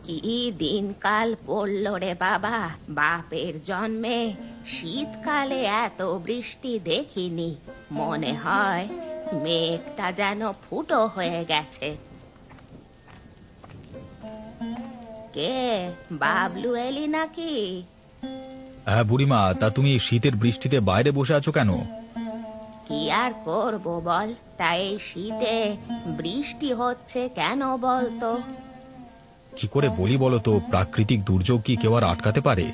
কি দিনকাল পড়ল রে বাবা, বাপের জন্মে শীতকালে এত বৃষ্টি দেখিনি। মনে হয় মেঘটা যেন ফুটো হয়ে গেছে। কে, বাবলু এলি নাকি? হ্যাঁ বুড়িমা, তা তুমি এই শীতের বৃষ্টিতে বাইরে বসে আছো কেন? কি আর করব বল, তাই এই শীতে বৃষ্টি হচ্ছে কেন বলতো? কি করে বলি বলো তো, প্রাকৃতিক দুর্যোগ কি কেউ আর আটকাতে পারে?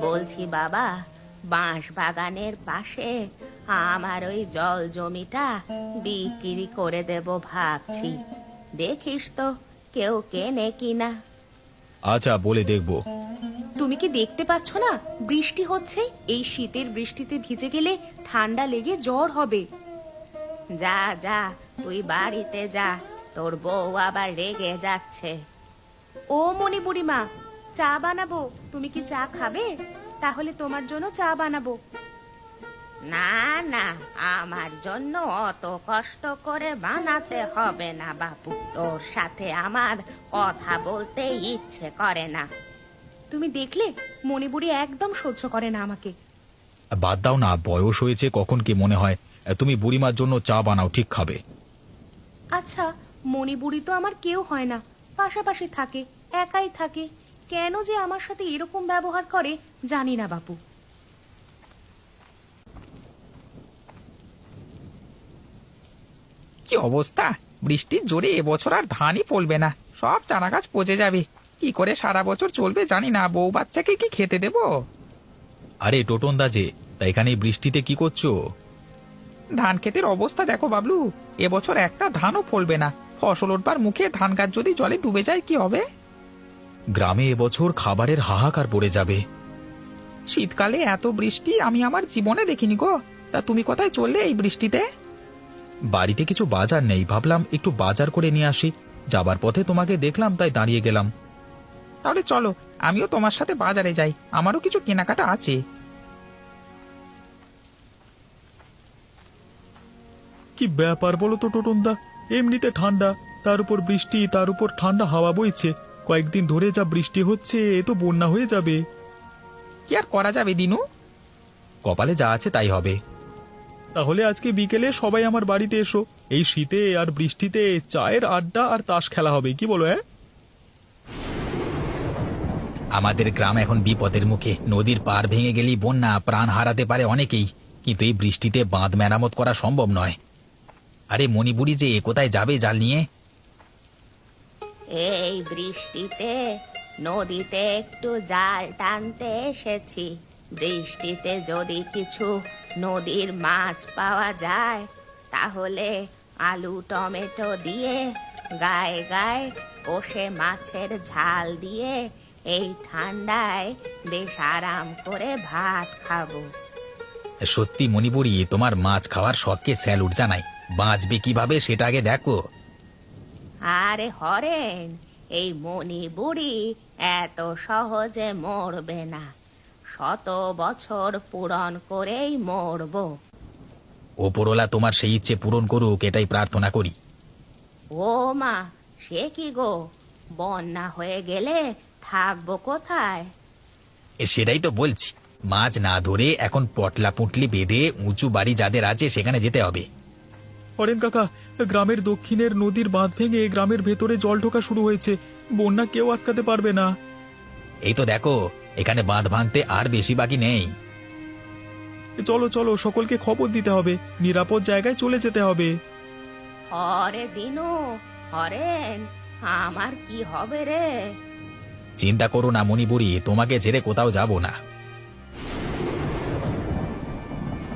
বলছি বাবা, বাঁশ বাগানের পাশে আমার ওই জল জমিটা বিক্রি করে দেব ভাবছি। দেখিস তো কেউ কেনে কিনা। আচ্ছা, বলে দেখবো। তুমি কি দেখতে পাচ্ছ না বৃষ্টি হচ্ছে? এই শীতের বৃষ্টিতে ভিজে গেলে ঠান্ডা লেগে জ্বর হবে। যা যা, তুই বাড়িতে যা, তোর বউ আবার রেগে যাচ্ছে। ও মনি বুড়িমা, চা বানাবো, তুমি কি চা খাবে? তাহলে তোমার জন্য চা বানাবো। না না, আমার জন্য অত কষ্ট করে বানাতে হবে না বাপু, তোর সাথে আমার কথা বলতে ইচ্ছে করে না। তুমি দেখলে মনি বুড়ি একদম সহ্য করে না আমাকে। বাদ দাও না, বয়স হয়েছে, কখন কি মনে হয়। তুমি বুড়িমার জন্য চা বানাও, ঠিক খাবে। আচ্ছা, মনি বুড়ি তো আমার কেউ হয় না, পাশাপাশি থাকে, একাই থাকে, কেন যে আমার সাথে এরকম ব্যবহার করে জানি না বাপু। কি অবস্থা! বৃষ্টির জোরে এবছর আর ধানই ফলবে না, সব চারা গাছ পচে যাবে। কি করে সারা বছর চলবে জানি না, বউ বাচ্চাকে কি খেতে দেব? আরে টোটন দা যে, তা এখানে এই বৃষ্টিতে কি করছো? ধান ক্ষেতের অবস্থা দেখো বাবলু, এবছর একটা ধানও ফলবে না। ফসল ওঠবার মুখে ধান গাছ যদি জলে ডুবে যায় কি হবে? গ্রামে এবছর খাবারের হাহাকার পড়ে যাবে। শীতকালে এত বৃষ্টি আমি আমার জীবনে দেখিনি গো। তা তুমি কোথায় চললে এই বৃষ্টিতে? বাড়িতে কিছু বাজার নেই, ভাবলাম একটু বাজার করে নিয়ে আসি। যাবার পথে তোমাকে দেখলাম, তাই দাঁড়িয়ে গেলাম। তাহলে চলো, আমিও তোমার সাথে বাজারে যাই, আমারও কিছু কেনাকাটা আছে। কি ব্যাপার বলো তো টোটন দা, এমনিতে ঠান্ডা, তার উপর বৃষ্টি, তার উপর ঠান্ডা হাওয়া বইছে। কয়েকদিন ধরে যা বৃষ্টি হচ্ছে, এ তো বন্যা হয়ে যাবে। কি আর করা যাবে দিনু? কপালে যা আছে তাই হবে। তাহলে আজকে বিকেলে সবাই আমার বাড়িতে এসো। এই শীতে আর বৃষ্টিতে চায়ের আড্ডা আর তাস খেলা হবে, কি বলো? হ্যাঁ, আমাদের গ্রাম এখন বিপদের মুখে, নদীর পাড় ভেঙে গেলেই বন্যা, প্রাণ হারাতে পারে অনেকেই। কিন্তু এই বৃষ্টিতে বাঁধ মেরামত করা সম্ভব নয়। আরে মণিপুরি যে কোথায় যাবে জাল নিয়ে? এই বৃষ্টিতে নদীতে একটু জাল টানতে এসেছি। বৃষ্টিতে যদি কিছু নদীর মাছ পাওয়া যায় তাহলে আলু টমেটো দিয়ে গায়ে গায়ে কষে মাছের ঝাল দিয়ে এই ঠান্ডায় বেশ আরাম করে ভাত খাবো। সত্যি মণিপুরি, তোমার মাছ খাওয়ার শখকে স্যালুট জানাই। বাঁচবে কিভাবে সেটা আগে দেখো। আরে হরেন, এই মনি বুড়ি এত সহজে মরবে না, 100 বছর পূরণ করেই মরবো। ওপরওয়ালা তোমার সেই ইচ্ছে পূরণ করুক, এটাই প্রার্থনা করি। ও মা, সে কি গো, বন্যা হয়ে গেলে থাকবো কোথায়? সেটাই তো বলছি, মাছ না ধরে এখন পটলা পুটলি বেঁধে উঁচু বাড়ি যাদের আছে সেখানে যেতে হবে। হরেন কাকা, গ্রামের দক্ষিণের নদীর বাঁধ ভেঙে গ্রামের ভেতরে জল ঢোকা শুরু হয়েছে। বন্যা কেউ আটকাতে পারবে না। এই তো দেখো, এখানে বাঁধ ভাঙতে আর বেশি বাকি নেই। চলো চলো, সকলকে খবর দিতে হবে, নিরাপদ জায়গায় চলে যেতে হবে। হরে দিনু, হরেন, আমার কি হবে রে? চিন্তা করো না মণিপুরি, তোমাকে ছেড়ে কোথাও যাব না।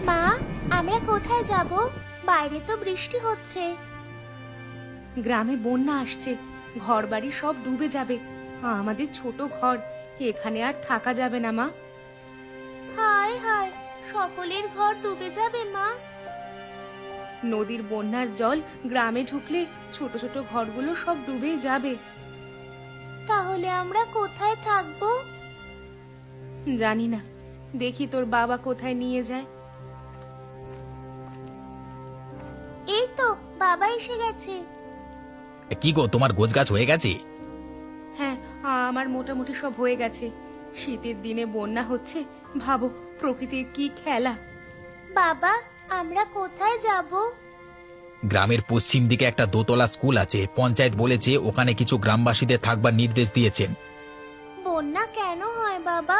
মা, আমরা কোথায় যাব? বাইরে তো বৃষ্টি হচ্ছে। গ্রামে বন্যা আসছে, ঘরবাড়ি সব ডুবে যাবে। আমাদের ছোট ঘর, এখানে আর থাকা যাবে না মা। হায় হায়, সকলের ঘর ডুবে যাবে মা। নদীর বন্যার জল গ্রামে ঢুকলে ছোট ছোট ঘরগুলো সব ডুবেই যাবে। তাহলে আমরা কোথায় থাকবো? জানি না, দেখি তোর বাবা কোথায় নিয়ে যায়। এই তো বাবা এসে গেছে। কি গো, তোমার গোছগাছ হয়ে গেছে? হ্যাঁ, আমার মোটামুটি সব হয়ে গেছে। শীতের দিনে বন্যা হচ্ছে, ভাবো প্রকৃতির কি খেলা। বাবা, আমরা কোথায় যাব? গ্রামের পশ্চিম দিকে একটা দোতলা স্কুল আছে, পঞ্চায়েত বলেছে ওখানে কিছু গ্রামবাসীদের থাকবার নির্দেশ দিয়েছেন। বন্যা কেন হয় বাবা?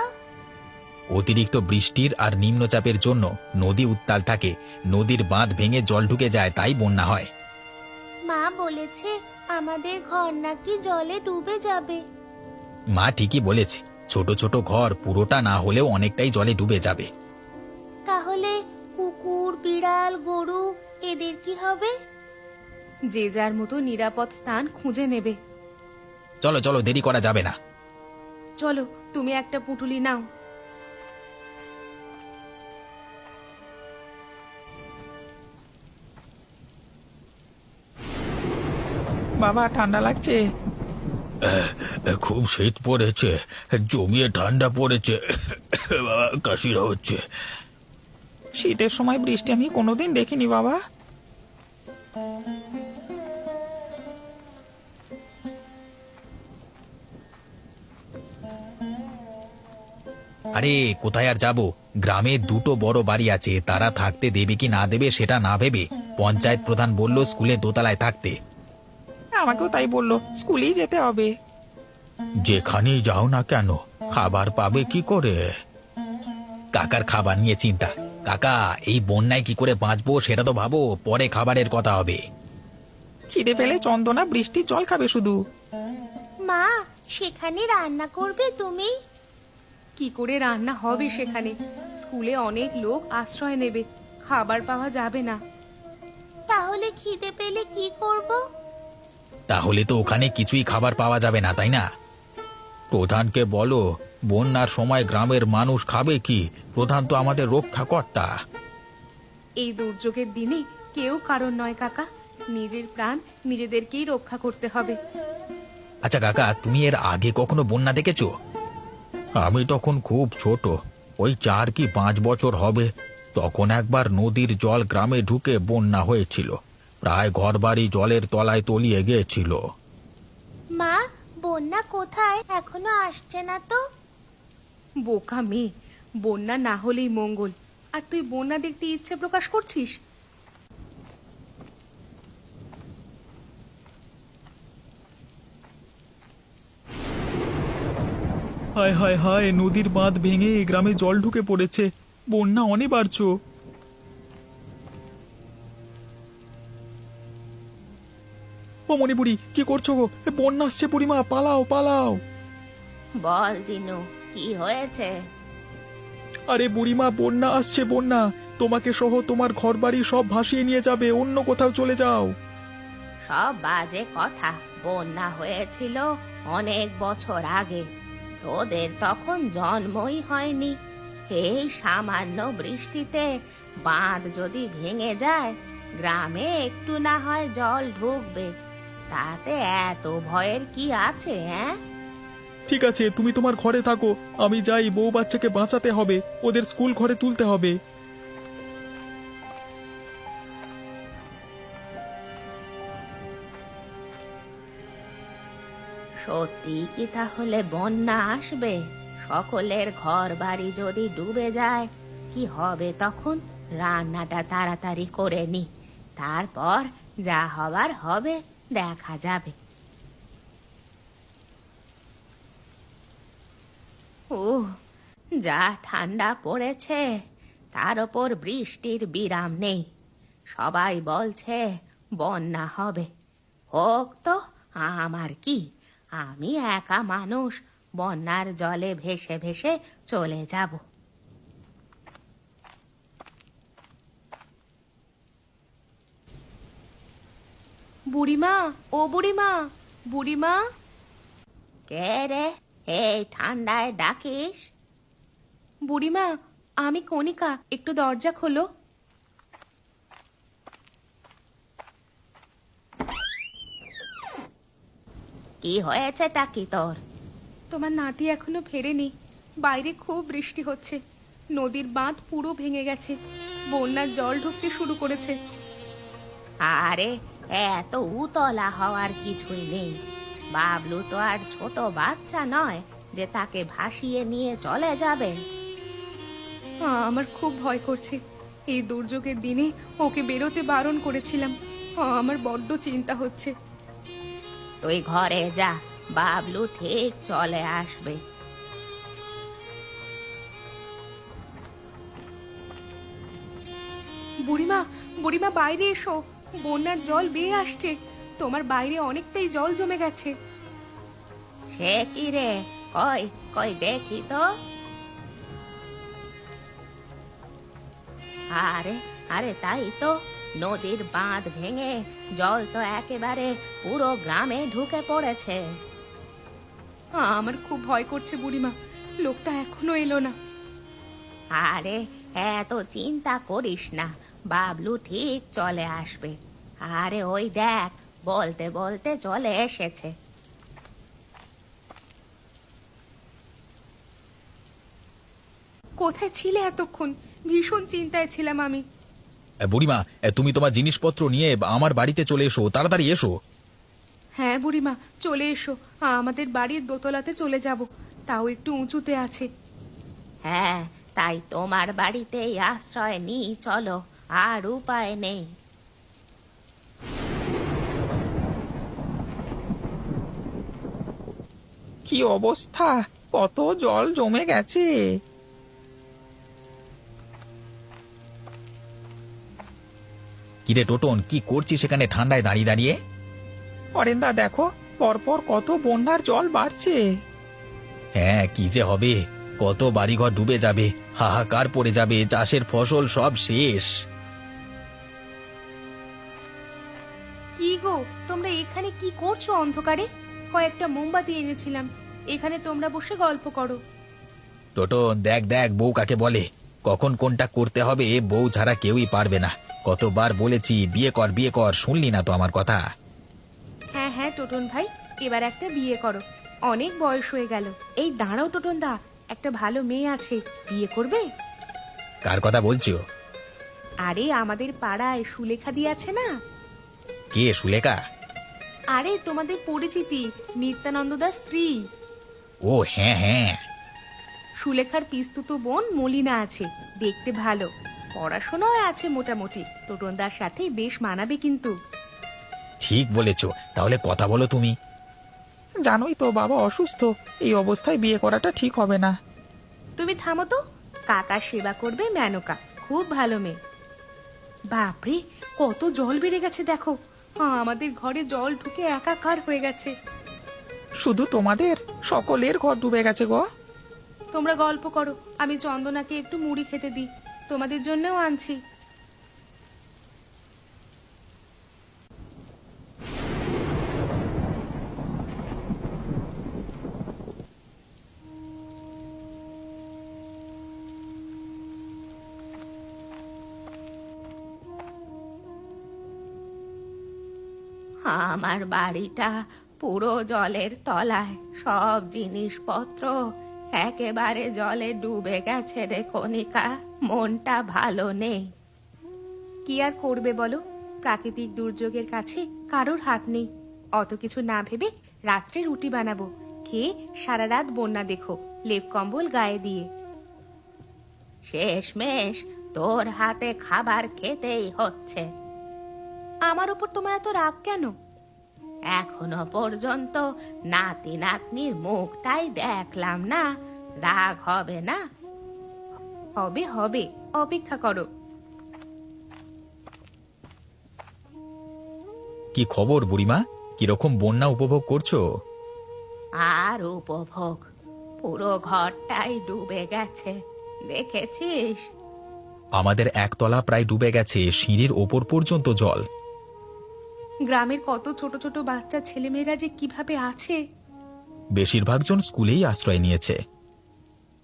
অতিরিক্ত বৃষ্টির আর নিম্নচাপের জন্য নদী উত্তাল থাকে, নদীর বাঁধ ভেঙে জল ঢুকে যায়, তাই বন্যা হয়। মা বলেছে আমাদের ঘর নাকি জলে ডুবে যাবে। মা ঠিকই বলেছে, ছোট ছোট ঘর পুরোটা না হলেও অনেকটাই জলে ডুবে যাবে। তাহলে কুকুর, বিড়াল, গরু এদের কি হবে? যে যার মতো নিরাপদ স্থান খুঁজে নেবে। চলো চলো, দেরি করা যাবে না। চলো, তুমি একটা পুঁটুলি নাও। বাবা, ঠান্ডা লাগছে। খুব শীত পড়েছে, জমিয়ে ঠান্ডা পড়েছে, কাশিরা হচ্ছে। শীতের সময় বৃষ্টি আমি কোনোদিন দেখিনি বাবা। আরে কোথায় আর যাব, গ্রামে দুটো বড় বাড়ি আছে, তারা থাকতে দেবে কি না দেবে সেটা না ভেবে পঞ্চায়েত প্রধান বলল স্কুলে দোতলায় থাকতে। আমাকেও তাই বললো, স্কুলেই যেতে হবে। যেখানেই যাও না কেন, খাবার পাবে কি করে? কাকার খাবার নিয়ে চিন্তা। কাকা, এই বন্যায় কি করে বাঁচবো সেটা তো ভাবো, পরে খাবারের কথা হবে। খিদে পেলে চন্দনা বৃষ্টির জল খাবে শুধু। মা, সেখানে রান্না করবে তুমি? কি করে রান্না হবে সেখানে? স্কুলে অনেক লোক আশ্রয় নেবে, খাবার পাওয়া যাবে না। তাহলে খিদে পেলে কি করব? তাহলে তো ওখানে কিছুই খাবার পাওয়া যাবে না, তাই না? প্রধানকে বলো, বন্যার সময় গ্রামের মানুষ খাবে কি? প্রধান তো আমাদের রক্ষাকর্তা। এই দুর্যোগের দিনে কেউ কারণ নয় কাকা, নিজের প্রাণ নিজেদেরকেই রক্ষা করতে হবে। আচ্ছা কাকা, তুমি এর আগে কখনো বন্যা দেখেছো? আমি তখন খুব ছোট, ওই 4 কি 5 বছর হবে। তখন একবার নদীর জল গ্রামে ঢুকে বন্যা হয়েছিল, প্রায় ঘরবাড়ি জলের তলায় তলিয়ে গিয়েছিল। মা, বন্যা কোথায়? এখনো আসছে না তো? বোকা মেয়ে, বন্যা না হলেই মঙ্গল, আর তুই বন্যা দেখতে ইচ্ছে প্রকাশ করছিস? হায় হায় হায়, নদীর বাঁধ ভেঙে গ্রামে জল ঢুকে পড়েছে, বন্যা অনিবার্য। ও মণিপুরি, কি করছো গো? বন্যা আসছে বুড়িমা, পালাও পালাও। বল দিনু, কি হয়েছে? আরে বুড়িমা, বন্যা আসছে, বন্যা তোমাকে সহ তোমার ঘরবাড়ি সব ভাসিয়ে নিয়ে যাবে, অন্য কোথাও চলে যাও। সব বাজে কথা। বন্যা হয়েছিল অনেক বছর আগে, তোদের তখন জন্মই হয়নি। এই সামান্য বৃষ্টিতে বাঁধ যদি ভেঙে যায়, গ্রামে একটু না হয় জল ঢুকবে, তাতে এত ভয়ের কি আছে? হ্যাঁ, ঠিক আছে, তুমি তোমার ঘরে থাকো, আমি যাই, বউ বাচ্চাকে বাঁচাতে হবে, ওদের স্কুল ঘরে তুলতে হবে। সত্যি কি তাহলে বন্যা আসবে? সকলের ঘর বাড়ি যদি ডুবে যায় কি হবে তখন? রান্নাটা তাড়াতাড়ি করে নি, তারপর যা হবার হবে দেখা যাবে। ও, যা ঠান্ডা পড়েছে, তার ওপর বৃষ্টির বিরাম নেই। সবাই বলছে বন্যা হবে। হোক তো, আমার কি? আমি একা মানুষ, বন্যার জলে ভেসে ভেসে চলে যাব। বুড়িমা, ও বুড়িমা, বুড়িমা। কে রে, এই ঠান্ডায় ডাকিস? বুড়িমা, আমি কণিকা, একটু দরজা খোলো। কি হয়েছে টাকি তোর? তোমার নাতি এখনো ফেরেনি, বাইরে খুব বৃষ্টি হচ্ছে, নদীর বাঁধ পুরো ভেঙে গেছে, বন্যার জল ঢুকতে শুরু করেছে। আরে, এত উতলা হওয়ার কিছুই নেই, বাবলু তো আর ছোট বাচ্চা নয় যে তাকে ভাসিয়ে নিয়ে চলে যাবে। আমার খুব ভয় করছে। এই দুর্যোগের দিনে ওকে বেরোতে বারণ করেছিলাম। আমার বড্ড চিন্তা হচ্ছে। তুই ঘরে যা, বাবলু ঠিক চলে আসবে। বুড়িমা, বুড়িমা বাইরে এসো, বন্যার জল বেয়ে আসছে। তোমার বাইরে অনেকটাই জল জমে গেছে। সে কি রে, কই কই দেখি তো। আরে আরে তাই তো, নদীর বাঁধ ভেঙে জল তো একেবারে পুরো গ্রামে ঢুকে পড়েছে। আমার খুব ভয় করছে বুড়িমা, লোকটা এখনো এলো না। আরে এত চিন্তা করিস না, বাবলু ঠিক চলে আসবে। আরে ওই দেখ, বলতে বলতে চলে এসেছে। কোথায় ছিলে এতক্ষণ? ভীষণ চিন্তায় ছিলাম আমি। বুড়িমা, তুমি তোমার জিনিসপত্র নিয়ে আমার বাড়িতে চলে এসো, তাড়াতাড়ি এসো। হ্যাঁ বুড়িমা, চলে এসো। আমাদের বাড়ির দোতলাতে চলে যাব, তাও একটু উঁচুতে আছে। হ্যাঁ, তাই তোমার বাড়িতেই আশ্রয় নিই চলো, আর উপায় নেই। কি অবস্থা, কত জল জমে গেছে। কিরে টোটন, কি করছিস সেখানে ঠান্ডায় দাঁড়িয়ে দাঁড়িয়ে? অরেন্দা দেখো, পরপর কত বন্যার জল বাড়ছে। হ্যাঁ, কি যে হবে, কত বাড়িঘর ডুবে যাবে, হাহাকার পড়ে যাবে, চাষের ফসল সব শেষ। কি গো, তোমরা এখানে কি করছো অন্ধকারে? কয়েকটা মোমবাতি এনেছিলাম, এখানে তোমরা বসে গল্প করো। টোটন দেখ দেখ, বউ কাকে বলে, কখন কোনটা করতে হবে বউ ছাড়া কেউই পারবে না। কতবার বলেছি বিয়ে কর বিয়ে কর, শুনলি না তো আমার কথা। হ্যাঁ হ্যাঁ টোটন ভাই, এবার একটা বিয়ে করো, অনেক বয়স হয়ে গেল। এই দাঁড়াও টোটন দা, একটা ভালো মেয়ে আছে, বিয়ে করবে? কার কথা বলছো? আরে আমাদের পাড়ায় সুলেখা দি আছে না? কে সুলেখা? আরে তোমাদের পরিচিতি, নিত্যানন্দ দাস স্ত্রী। ও হ্যাঁ হ্যাঁ। সুলেখার পিস্তুতো বোন মলিনা আছে, দেখতে ভালো, পড়াশোনাও আছে মোটামুটি। টোটনদার সাথে বেশ মানাবে কিন্তু। ঠিক বলেছ, তাহলে কথা বলো তুমি। জানোই তো বাবা অসুস্থ, এই অবস্থায় বিয়ে করাটা ঠিক হবে না। তুমি থামো তো, কাকা সেবা করবে মেনকা, খুব ভালো মেয়ে। বাপরে, কত জল বেড়ে গেছে দেখো, আমাদের ঘরে জল ঢুকে একাকার হয়ে গেছে। শুধু তোমাদের? সকলের ঘর ডুবে গেছে গো। তোমরা গল্প করো, আমি চন্দনাকে একটু মুড়ি খেতে দিই, তোমাদের জন্যও আনছি। আমার বাড়িটা পুরো জলের তলায়, সব জিনিসপত্র একেবারে জলে ডুবে গেছে রে কণিকা, মনটা ভালো নেই। কি আর করবে বলো, প্রাকৃতিক দুর্যোগের কাছে কারোর হাত নেই। অত কিছু না ভেবে রাত্রে রুটি বানাবো, খেয়ে সারা রাত বন্যা দেখো, লেপ কম্বল গায়ে দিয়ে। শেষমেশ তোর হাতে খাবার খেতেই হচ্ছে। আমার উপর তোমার এত রাগ কেন? এখনো পর্যন্ত নাতি নাতনির মুখটাই দেখলাম না, রাগ হবে না? হবে হবে, অপেক্ষা করো। কি খবর বুড়িমা, কিরকম বন্যা উপভোগ করছো? আর উপভোগ, পুরো ঘরটাই ডুবে গেছে, দেখেছিস? আমাদের একতলা প্রায় ডুবে গেছে, সিঁড়ির ওপর পর্যন্ত জল। গ্রামের কত ছোট ছোট বাচ্চা ছেলেমেয়েরা যে কিভাবে আছে। বেশিরভাগ জন স্কুলেই আশ্রয় নিয়েছে।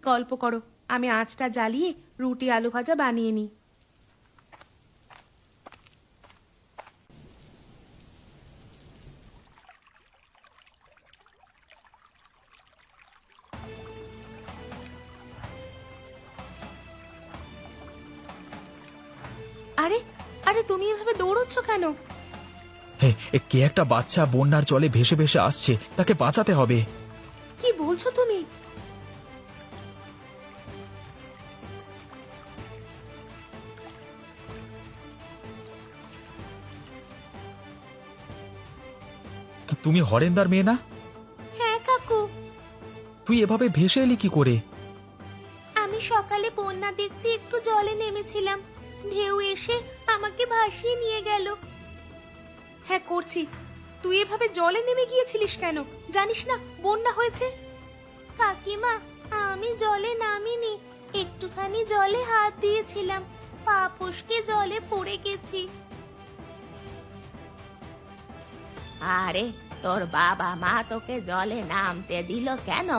গল্প করো, আমি আঁচটা জ্বালিয়ে রুটি আলু ভাজা বানিয়ে নিই। আরে আরে, তুমি এভাবে দৌড়চ্ছ কেন? হে, কে একটা বাচ্চা বন্যার জলে ভেসে ভেসে আসছে, তাকে বাঁচাতে হবে। কি বলছো তুমি? তুমি হরেন্দার মেয়ে না? হ্যাঁ কাকু, তুই এভাবে ভেসে এলি কি করে? আমি সকালে বন্যা দেখতে একটু জলে নেমেছিলাম, ঢেউ এসে আমাকে ভাসিয়ে নিয়ে গেল। হ্যাঁ করছি, তুই এভাবে জলে নেমে গিয়েছিলিস কেন? জানিস না বন্যা হয়েছে? কাকিমা, আমি জলে নামিনি, একটুখানি জলে হাত দিয়েছিলাম, পা ফসকে জলে পড়ে গেছি। আরে, তোর বাবা মা তোকে জলে নামতে দিল কেন?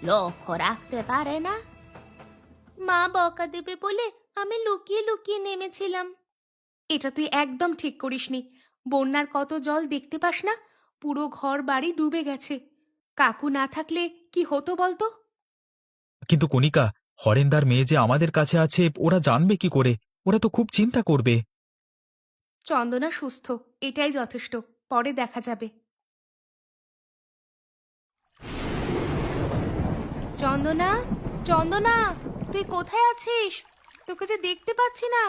লক্ষ্য রাখতে পারে না? মা বকা দেবে বলে আমি লুকিয়ে লুকিয়ে নেমেছিলাম। এটা তুই একদম ঠিক করিসনি। বন্যার কত জল দেখতে পাস না? পুরো ঘর বাড়ি ডুবে গেছে। কাকু না থাকলে কি হতো বলতো? কিন্তু কণিকা, হরেন্দার মেয়ে যে আমাদের কাছে আছে ওরা জানবে কি করে? ওরা তো খুব চিন্তা করবে। চন্দনা সুস্থ, এটাই যথেষ্ট, পরে দেখা যাবে। চন্দনা, চন্দনা, তুই কোথায় আছিস? তোকে যে দেখতে পাচ্ছি না।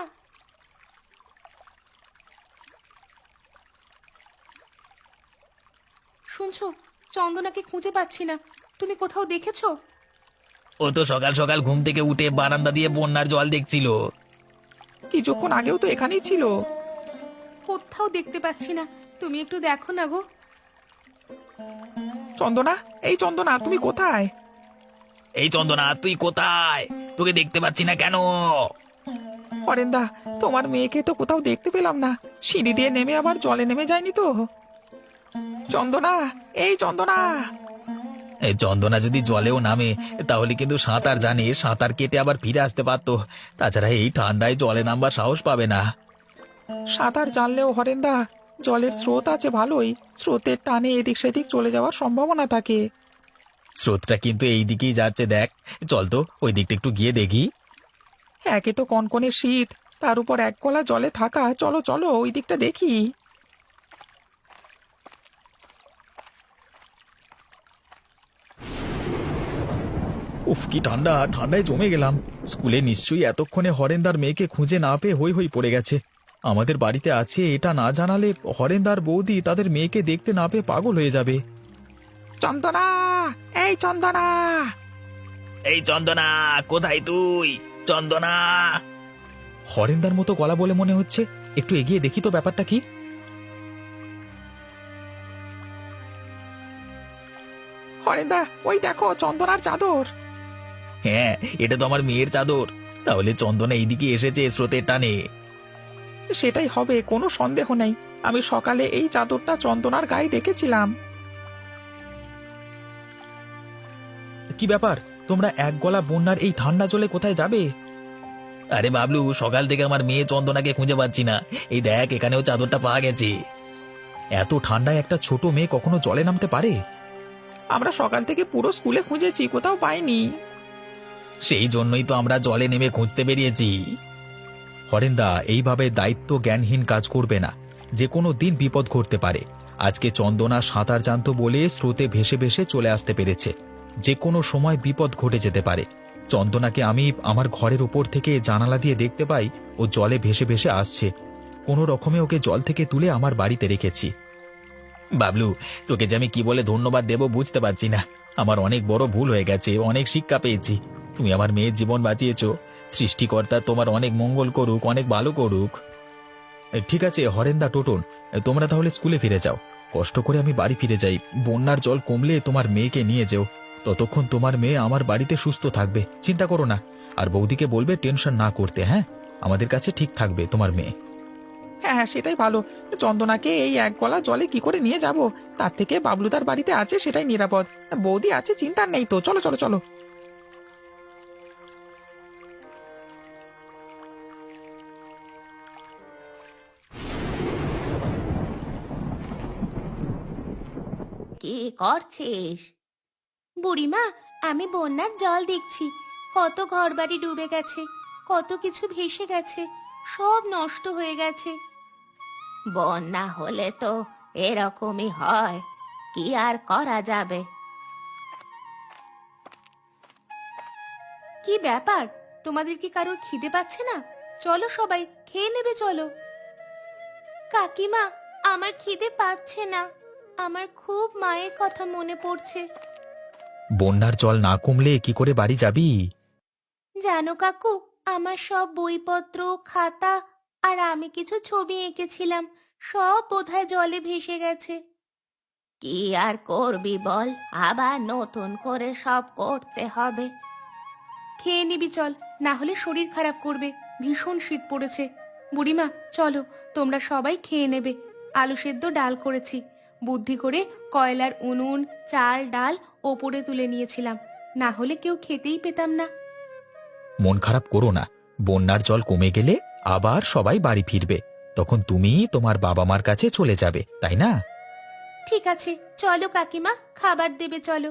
শুনছো, চন্দনাকে খুঁজে পাচ্ছি না। তুমি কোথাও দেখেছো? ও তো সকাল সকাল ঘুম থেকে উঠে বারান্দা দিয়ে বন্যার জল দেখছিল। কিছুক্ষণ আগেও তো এখানেই ছিল। কোথাও দেখতে পাচ্ছি না, তুমি একটু দেখো না গো। চন্দনা, এই চন্দনা, তুমি কোথায়? এই চন্দনা, তুই কোথায়? তোকে দেখতে পাচ্ছি না কেন? হরেন্দা, তোমার মেয়েকে তো কোথাও দেখতে পেলাম না। সিঁড়ি দিয়ে নেমে আবার জলে নেমে যায়নি তো? চন্দনা, এই চন্দনা। এই চন্দনা যদি জলেও নামে তাহলে কিন্তু সাঁতার জানে, সাঁতার কেটে আবার ফিরে আসতে পারতো। তাছাড়া এই ঠান্ডায় জলে নামবার সাহস পাবে না। সাঁতার জানলেও হরেন্দা, জলের স্রোত আছে ভালোই, স্রোতের টানে এদিক সেদিক চলে যাওয়ার সম্ভাবনা থাকে। স্রোতটা কিন্তু এই দিকেই যাচ্ছে, দেখ। চল তো ওই দিকটা একটু গিয়ে দেখি। একে তো কনকনে শীত, তার উপর এক গলা জলে থাকা। চলো চলো ওই দিকটা দেখি। উফ, কি ঠান্ডা, ঠান্ডায় জমে গেলাম। স্কুলে নিশ্চয়ই এতক্ষণে হরেন্দার মেয়েকে খুঁজে না পেয়ে হই হই পড়ে গেছে। আমাদের বাড়িতে আছে এটা না জানালে হরেন্দার বৌদি তাদের মেয়েকে দেখতে না পেয়ে পাগল হয়ে যাবে। চন্দনা, এই চন্দনা, এই চন্দনা, কোথায় তুই? চন্দনা। হরেন্দার মতো গলা বলে মনে হচ্ছে, একটু এগিয়ে দেখি তো ব্যাপারটা কি। হরেন্দা, ওই দেখো চন্দনার চাদর। হ্যাঁ, এটা তো আমার মেয়ের চাদর। তাহলে চন্দনা এইদিকে এসেছে স্রোতের টানে। সেটাই হবে, কোনো সন্দেহ নেই। আমি সকালে এই চাদরটা চন্দনার গায়ে দেখেছিলাম। কি ব্যাপার, তোমরা এক গলা বন্যার এই ঠান্ডা জলে কোথায় যাবে? আরে বাবলু, সকাল থেকে আমার মেয়ে চন্দনাকে খুঁজে পাচ্ছি না। এই দেখ, এখানেও চাদরটা পাওয়া গেছে। এত ঠান্ডায় একটা ছোট মেয়ে কখনো জলে নামতে পারে? আমরা সকাল থেকে পুরো স্কুলে খুঁজেছি, কোথাও পাইনি। সেই জন্যই তো আমরা জলে নেমে খুঁজতে বেরিয়েছি। হরেন্দা, এইভাবে দায়িত্ব জ্ঞানহীন কাজ করবে না। যে কোনো দিন বিপদ ঘটতে পারে। আজকে চন্দনা সাঁতার জানতো বলে স্রোতে ভেসে ভেসে চলে আসতে পেরেছে। যে কোনো সময় বিপদ ঘটে যেতে পারে। চন্দনাকে আমি আমার ঘরের উপর থেকে জানালা দিয়ে দেখতে পাই ও জলে ভেসে ভেসে আসছে। কোনো রকমে ওকে জল থেকে তুলে আমার বাড়িতে রেখেছি। বাবলু, তোকে যে আমি কি বলে ধন্যবাদ দেব বুঝতে পারছি না। আমার অনেক বড় ভুল হয়ে গেছে, অনেক শিক্ষা পেয়েছি। তুমি আমার মেয়ের জীবন বাঁচিয়েছো। সৃষ্টিকর্তা তোমার অনেক মঙ্গল করুক, অনেক ভালো করুক। ঠিক আছে হরেন্দা, টোটন, তোমরা তাহলে স্কুলে ফিরে যাও। কষ্ট করে আমি বাড়ি ফিরে যাই। বন্যার জল কমলে তোমার মেয়েকে নিয়ে যেও। ততক্ষণ তোমার মেয়ে আমার বাড়িতে সুস্থ থাকবে, চিন্তা করো না। আর বৌদিকে বলবে টেনশন না করতে। হ্যাঁ, আমাদের কাছে ঠিক থাকবে তোমার মেয়ে। হ্যাঁ হ্যাঁ, সেটাই ভালো। চন্দনাকে এই এক গলা জলে কি করে নিয়ে যাব? তার থেকে বাবলুদার বাড়িতে আছে, সেটাই নিরাপদ। বৌদি আছে, চিন্তা নেই তো। চলো চলো চলো। কি করছিস? বুড়িমা, আমি বন্যার জল দেখছি। কত ঘরবাড়ি ডুবে গেছে, কত কিছু ভেসে গেছে, সব নষ্ট হয়ে গেছে। বন্যা হলে তো এরকমই হয়, কি আর করা যাবে। কি ব্যাপার, তোমাদের কি কারোর খিদে পাচ্ছে না? চলো সবাই খেয়ে নেবে, চলো। কাকিমা, আমার খিদে পাচ্ছে না, আমার খুব মায়ের কথা মনে পড়ছে। বন্যার জল না কমলে কি করে বাড়ি যাবি? জানো কাকু, আমার সব বইপত্র, খাতা আর আমি কিছু ছবি এঁকেছিলাম, সব বোধহয় জলে ভেসে গেছে। কি আর করবি বল, আবার নতুন করে সব করতে হবে। খেয়ে নিবি চল, না হলে শরীর খারাপ করবে, ভীষণ শীত পড়েছে। বুড়িমা, চলো, তোমরা সবাই খেয়ে নেবে। আলু সেদ্ধ ডাল করেছি, বুদ্ধি করে কয়লার উনুন, চাল ডাল ওপরে তুলে নিয়েছিলাম, না হলে কেউ খেতেই পেতাম না। মন খারাপ করো না, বন্যার জল কমে গেলে আবার সবাই বাড়ি ফিরবে, তখন তুমি তোমার বাবা মার কাছে চলে যাবে, তাই না? ঠিক আছে, চলো কাকিমা, খাবার দেবে চলো।